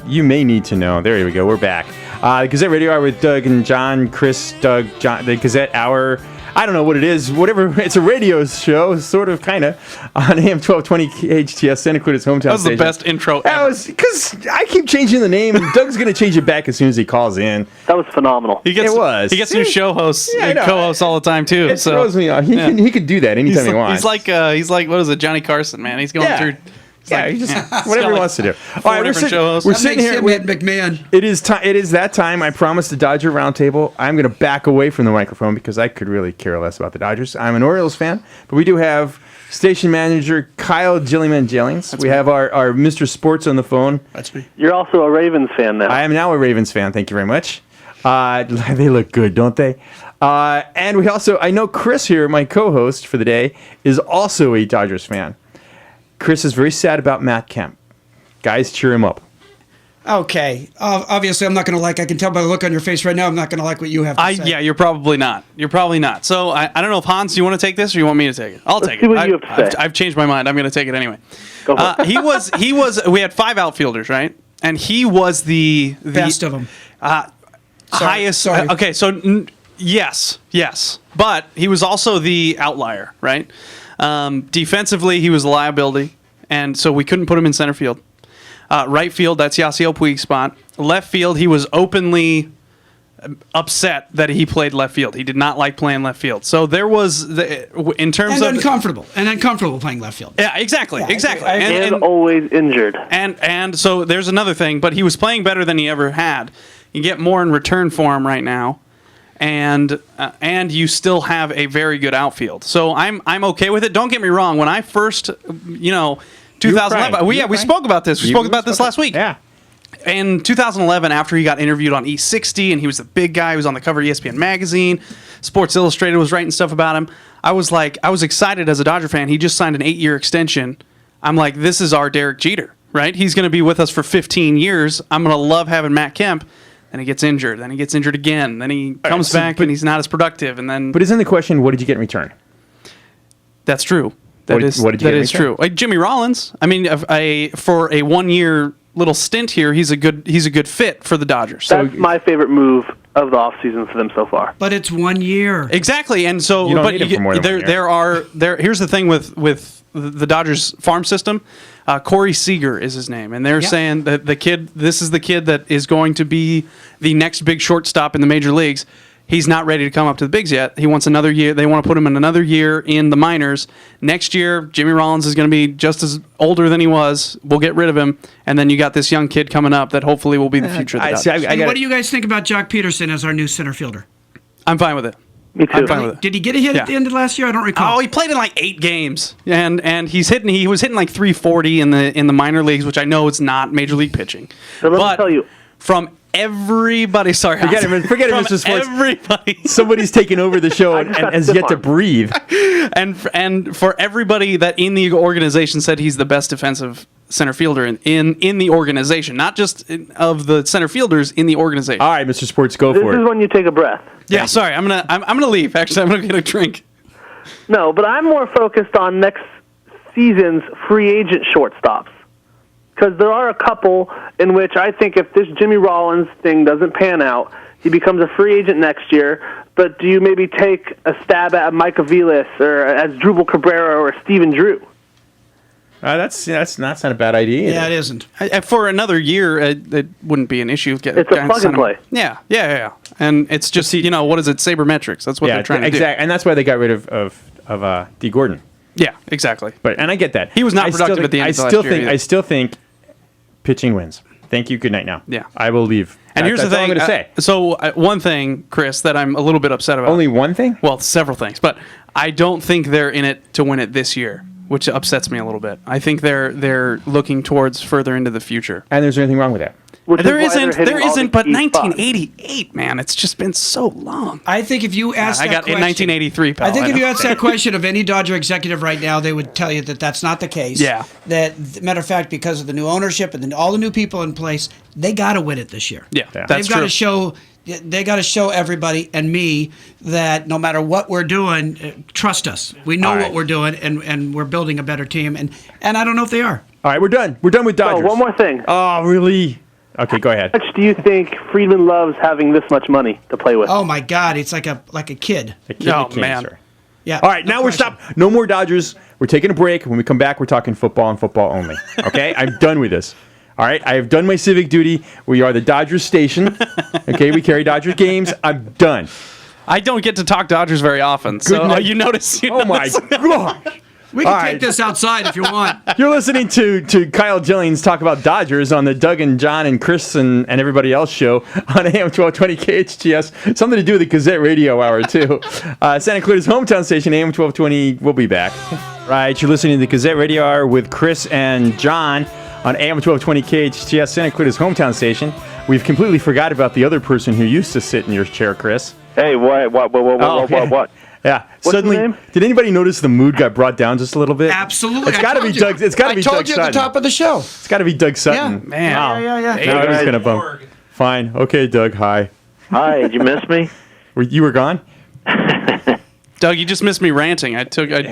You may need to know. There we go. We're back. Gazette Radio Hour with Doug and John, Chris, Doug, John. The Gazette Hour. I don't know what it is. Whatever. It's a radio show, sort of, kind of, on AM-1220 KHTS, Santa Clara's hometown station. That was the best intro ever. That was because I keep changing the name, and Doug's going to change it back as soon as he calls in. That was phenomenal. He gets new show hosts and co-hosts all the time too. It throws me off. He could do that anytime he wants. He's like what is it, Johnny Carson, man? He's going through. Whatever he wants to do. All right, we're sitting here. McMahon. It is that time. I promised the Dodger Roundtable. I'm going to back away from the microphone because I could really care less about the Dodgers. I'm an Orioles fan, but we do have station manager Kyle Jilliman-Jellings. We have our Mr. Sports on the phone. That's me. You're also a Ravens fan now. I am now a Ravens fan. Thank you very much. They look good, don't they? And we also, I know Chris here, my co-host for the day, is also a Dodgers fan. Chris is very sad about Matt Kemp. Guys, cheer him up. Okay. Obviously, I'm not going to I can tell by the look on your face right now, I'm not going to like what you have to say. Yeah, you're probably not. So I don't know if Hans, do you want to take this or you want me to take it? I'll take it. See what you have to say. I've changed my mind. I'm going to take it anyway. Go for it. He was. We had 5 outfielders, right? And he was the best of them. Highest. Sorry. Okay, so yes, but he was also the outlier, right? Defensively, he was a liability, and so we couldn't put him in center field. Right field, that's Yasiel Puig's spot. Left field, he was openly upset that he played left field. He did not like playing left field. So there was, in terms of... uncomfortable playing left field. Yeah, exactly. And always injured. And so there's another thing, but he was playing better than he ever had. You get more in return for him right now. And you still have a very good outfield, so I'm okay with it. Don't get me wrong. When I first, 2011, we spoke about this. We spoke about this last week. Yeah. In 2011, after he got interviewed on E60, and he was the big guy, he was on the cover of ESPN magazine. Sports Illustrated was writing stuff about him. I was excited as a Dodger fan. He just signed an 8-year extension. I'm like, this is our Derek Jeter, right? He's going to be with us for 15 years. I'm going to love having Matt Kemp. Then he gets injured. Then he gets injured again. Then he comes back and he's not as productive. And then, but isn't the question, what did you get in return? That's true. What did you get in return? True. Like Jimmy Rollins. I mean, for a 1-year little stint here, he's a good fit for the Dodgers. That's my favorite move of the offseason for them so far. But it's 1 year. Exactly. And so, you don't need him for more than 1 year. Here's the thing with the Dodgers farm system. Corey Seager is his name, and they're saying that this is the kid that is going to be the next big shortstop in the major leagues. He's not ready to come up to the bigs yet. He wants another year. They want to put him in another year in the minors. Next year, Jimmy Rollins is going to be just as older than he was. We'll get rid of him, and then you got this young kid coming up that hopefully will be the future of the Dodgers. What do you guys think about Jock Peterson as our new center fielder? I'm fine with it. Me too. I'm fine with it. Did he get a hit at the end of last year? I don't recall. Oh, he played in like 8 games, and he was hitting like 340 in the minor leagues, which I know is not major league pitching. So let me tell you, from everybody, sorry, forget it, Mr. Sports. Everybody, somebody's taking over the show and has yet to breathe. And for everybody that in the organization said he's the best defensive center fielder in the organization, not just of the center fielders in the organization. All right, Mr. Sports, go for it. This is when you take a breath. Yeah, sorry, I'm gonna leave. Actually, I'm gonna get a drink. No, but I'm more focused on next season's free agent shortstops, because there are a couple in which I think if this Jimmy Rollins thing doesn't pan out, he becomes a free agent next year. But do you maybe take a stab at Mike Aviles or as Drupal Cabrera or Steven Drew? That's not a bad idea. Yeah, it isn't. For another year, it wouldn't be an issue. It's a plug and play. Yeah. And it's just, what is it? Sabermetrics. That's what they're trying to do. Exactly. And that's why they got rid of D. Gordon. Yeah, exactly. And I get that. He was not productive at the end of last year. I still think pitching wins. Thank you. Good night now. Yeah. I will leave. And here's the thing. All I'm going to say. So one thing, Chris, that I'm a little bit upset about. Only one thing? Well, several things. But I don't think they're in it to win it this year, which upsets me a little bit. I think they're looking towards further into the future. And there's anything wrong with that? There isn't, but 1988, man, it's just been so long. I think if you ask that question... in 1983, pal. I think if you ask that question of any Dodger executive right now, they would tell you that that's not the case. Yeah. That, matter of fact, because of the new ownership and all the new people in place, they got to win it this year. Yeah, that's true. They got to show everybody and me that no matter what we're doing, trust us. We know what we're doing, and we're building a better team. And I don't know if they are. All right, we're done. We're done with Dodgers. Oh, one more thing. Oh, really? Okay, go ahead. How much do you think Friedman loves having this much money to play with? Oh my God, it's like a kid. A kid Oh, with man. cancer. Yeah. All right, no now question. we're stopped. No more Dodgers. We're taking a break. When we come back, we're talking football and football only. Okay? I'm done with this. All right? I have done my civic duty. We are the Dodgers station. Okay? We carry Dodgers games. I'm done. I don't get to talk Dodgers very often, so night. you notice. Oh, my gosh. We can All take right. this outside if you want. You're listening to Kyle Jillings talk about Dodgers on the Doug and John and Chris and everybody else show on AM-1220 KHTS. Something to do with the Gazette Radio Hour, too. Santa Clarita's hometown station, AM-1220. We'll be back. Right, you're listening to the Gazette Radio Hour with Chris and John on AM-1220 KHTS, Santa Clarita's hometown station. We've completely forgot about the other person who used to sit in your chair, Chris. Hey, what? Yeah. What's Suddenly, his name? Did anybody notice the mood got brought down just a little bit? Absolutely. It's got to be Doug. It's got to be Doug I told you at Sutton. the top of the show. It's got to be Doug Sutton. Yeah. Man. Wow. Yeah. Now Hey, he's guys. gonna bump. Fine. Okay, Doug. Hi. Hi, did you miss me? You were gone. Doug, you just missed me ranting. I took a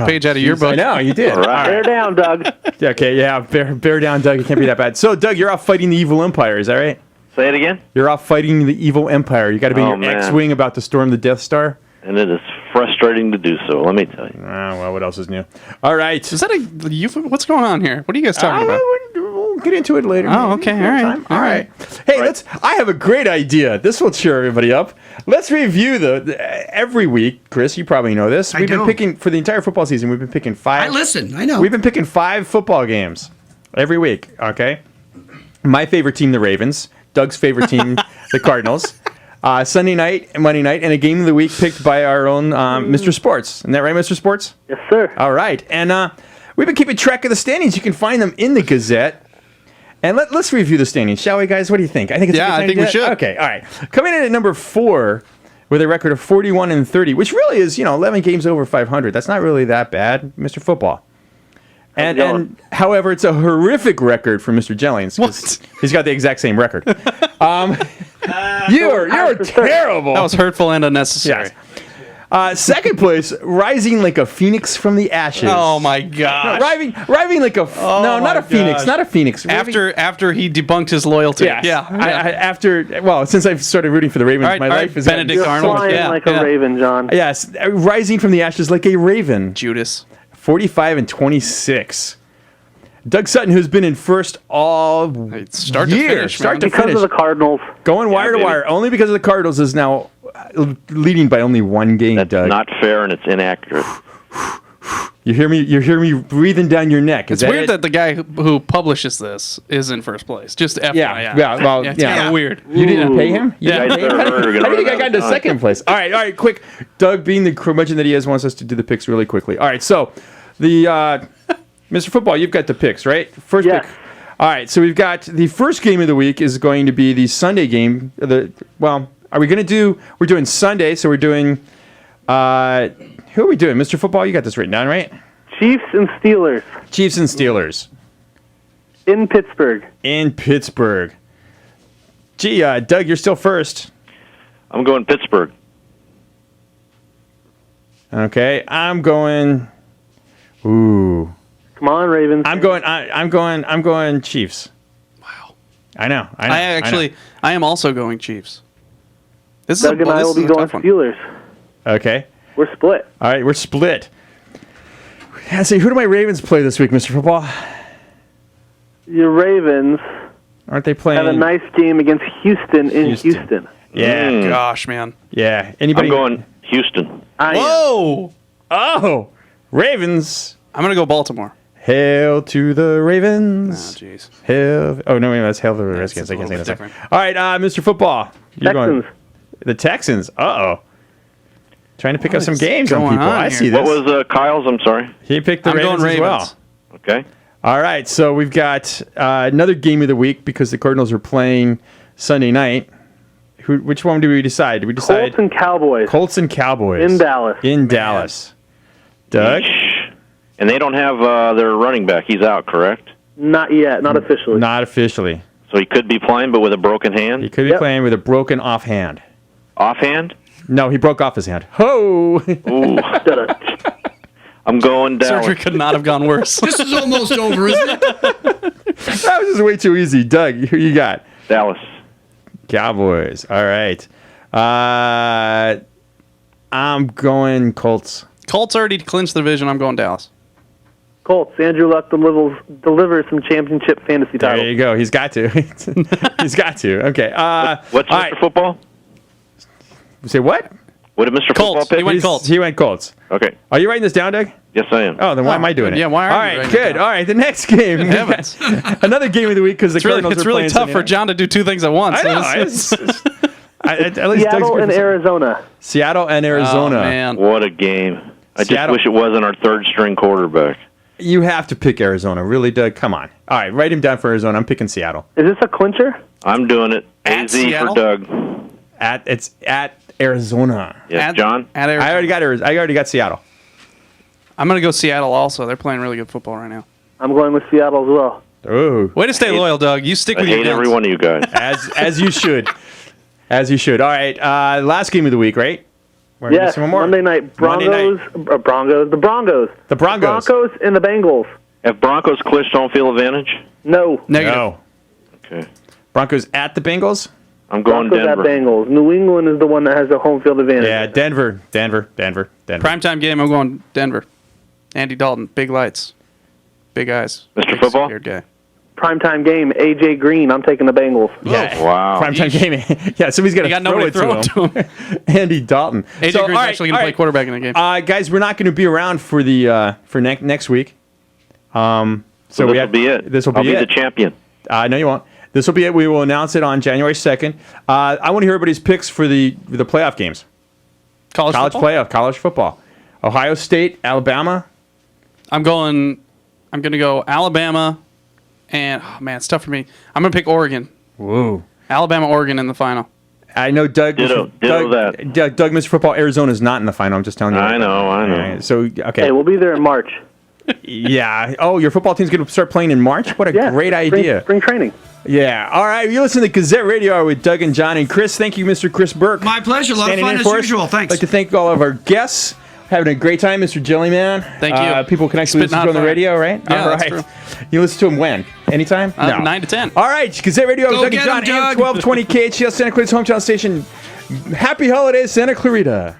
page out of your Jeez, book. I know you did. All right. Bear down, Doug. Yeah, okay. Yeah. Bear down, Doug. It can't be that bad. So, Doug, you're off fighting the evil empire. Is that right? Say it again. You're off fighting the evil empire. You got to be in Oh, your man. X-wing about to storm the Death Star. And it is frustrating to do so, let me tell you. Well, what else is new? All right. Is that what's going on here? What are you guys talking about? We'll get into it later. Oh, maybe. okay, Another all right, time. all All right. Hey, I have a great idea. This will cheer everybody up. Let's review every week. Chris, you probably know this. We've been do. picking for the entire football season. We've been picking five. I listen. I know. We've been picking 5 football games every week. Okay. My favorite team, the Ravens. Doug's favorite team, the Cardinals. Sunday night and Monday night, and a game of the week picked by our own Mr. Sports. Isn't that right, Mr. Sports? Yes, sir. All right. And we've been keeping track of the standings. You can find them in the Gazette. And let's review the standings, shall we, guys? What do you think? I think it's a Yeah, good I time think to we do should. that? Okay, all right. Coming in at number 4 with a record of 41-30, which really is, 11 games over 500. That's not really that bad, Mr. Football. And however, it's a horrific record for Mr. Jellings. 'Cause he's got the exact same record. You're terrible. That was hurtful and unnecessary. Yes. Second place, rising like a phoenix from the ashes. Oh my gosh. Rising like a no, not my a phoenix, gosh. not a phoenix. Rising- After he debunked his loyalty. Yes. Yeah. Since I've started rooting for the Ravens, All right, my all life right, is Benedict You're Arnold. flying Yeah, like yeah. a raven, John. Yes, rising from the ashes like a raven. Judas. 45-26. Doug Sutton, who's been in first all Start to year, finish, start man. to Because finish, of the Cardinals. going wire to baby. wire, only because of the Cardinals is now leading by only 1 game. That's Doug, not fair and it's inaccurate. you hear me breathing down your neck. Is It's weird it? that the guy who publishes this is in first place. Just FYI. Well, It's yeah. kind of weird. You didn't pay him? You Yeah. didn't pay him? Guys are gonna How do you think I run got out into of time. second place? All right, quick. Doug, being the curmudgeon that he is, wants us to do the picks really quickly. All right, so the Mr. Football, you've got the picks, right? First Yes. pick. All right, so we've got the first game of the week is going to be the Sunday game. Are we going to do? We're doing Sunday, so we're doing. Who are we doing, Mr. Football? You got this written down, right? Chiefs and Steelers Chiefs and Steelers in Pittsburgh. in Pittsburgh. Gee, Doug, you're still first. I'm going Pittsburgh. Okay, I'm going. Ooh, Come on, Ravens. I'm going Chiefs. Wow. I know. I am also going Chiefs. This Doug and I will be going one. Steelers. Okay. We're split. All right, we're split. Yeah, see, who do my Ravens play this week, Mr. Football? Your Ravens Aren't they playing? have a nice game against Houston in Houston. Yeah, Gosh, man. yeah. Anybody? I'm going Houston. I am. Whoa. Oh, Ravens! I'm going to go Baltimore. Hail to the Oh, Ravens! jeez. Hail! Oh no, wait, that's hail to the Redskins. a I can't say little that. bit different. All right, Mr. Football, you're Texans. going the Texans. Uh-oh. Trying to pick up some is games on going people. on I here? see this. What was Kyle's? I'm sorry. He picked the I'm Ravens, going as well. Ravens. Okay. All right, so we've got another game of the week because the Cardinals are playing Sunday night. Which one do we decide? Did we decide Colts and Cowboys Colts and Cowboys in Dallas. In Dallas. Doug? And they don't have their running back. He's out, correct? Not yet. Not officially. Not officially. So he could be playing, but with a broken He hand? could be playing with a broken offhand. Offhand? No, he broke off his hand. Ho! Ooh. I'm going Dallas. Surgery could not have gone worse. This is almost over, isn't it? That was just way too easy. Doug, who you got? Dallas. Cowboys. All right. I'm going Colts. Colts already clinched the division. I'm going Dallas. Colts. Andrew Luck delivers some championship fantasy titles. There you go. He's got to. He's got to. Okay. What's all Mr. right. Football? Say what? What did Mr. Colts. Football pick? He went Colts. He went Colts. Okay. Are you writing this down, Doug? Yes, I am. Oh, then why am I doing it? Yeah, why are All you right, writing it good. down? All right, the next game. Heavens. Another game of the week because the Cardinals It's are really playing tough Sunday for night. John to do two things at once. I know. At least Doug's Seattle good and for Arizona. Seattle and Arizona. Oh, man. What a game. I just Seattle. wish it wasn't our third-string quarterback. You have to pick Arizona, really, Doug. Come on. All right, write him down for Arizona. I'm picking Seattle. Is this a clincher? I'm doing it. At AZ Seattle? for Doug. It's at Arizona. Yes, John? At I Arizona. already got Seattle. I'm going to go Seattle also. They're playing really good football right now. I'm going with Seattle as well. Oh, Way to stay loyal, Doug. You stick I with your hate guns. every one of you guys. as you should, as you should. All right, last game of the week, right? We're gonna do Yes, some more. Monday night. The Broncos. The Broncos. The Broncos and the Bengals. Have Broncos clinched home field advantage? No. Negative. No. Okay. Broncos at the Bengals. I'm going Broncos Denver. at Bengals. New England is the one that has the home field advantage. Yeah, Denver. Primetime game, I'm going Denver. Andy Dalton, big lights, big eyes. Mr. Big Football? scared guy. Primetime game. A.J. Green. I'm taking the Bengals. Yeah. Wow. Primetime game. Yeah, somebody's got You got to throw nobody it to throw it to him. Andy Dalton. AJ So, Green's all right, actually going all to play right. quarterback in the game. Guys, we're not going to be around for the for next week. So this we will have be it. This will I'll be be it. the champion. No, you won't. This will be it. We will announce it on January 2nd. I want to hear everybody's picks for the playoff games. College Football. Ohio State, Alabama. I'm going to go Alabama, and, oh, man, it's tough for me. I'm going to pick Oregon. Whoa. Alabama, Oregon in the final. I know Doug. Ditto that. Doug, Mr. Football, Arizona is not in the final. I'm just telling you. I know. All right, so, okay. Hey, we'll be there in March. Yeah. Oh, your football team's going to start playing in March? What a Yeah. great idea. Spring training. Yeah. All right. You listen to Gazette Radio Hour with Doug and John and Chris. Thank you, Mr. Chris Burke. My pleasure. A lot of Standing fun in as for us. usual. Thanks. I'd like to thank all of our guests. Having a great time, Mr. Jellyman. Thank you. People can actually Spitting listen to you on hot the fire. radio, right? Yeah, all that's right. true. You listen to him when? Anytime? No. 9 to 10. All right. Gazette Radio Go with Doug and get John, 'em, Doug. AM-1220 KHTS, Santa Clarita's hometown station. Happy holidays, Santa Clarita.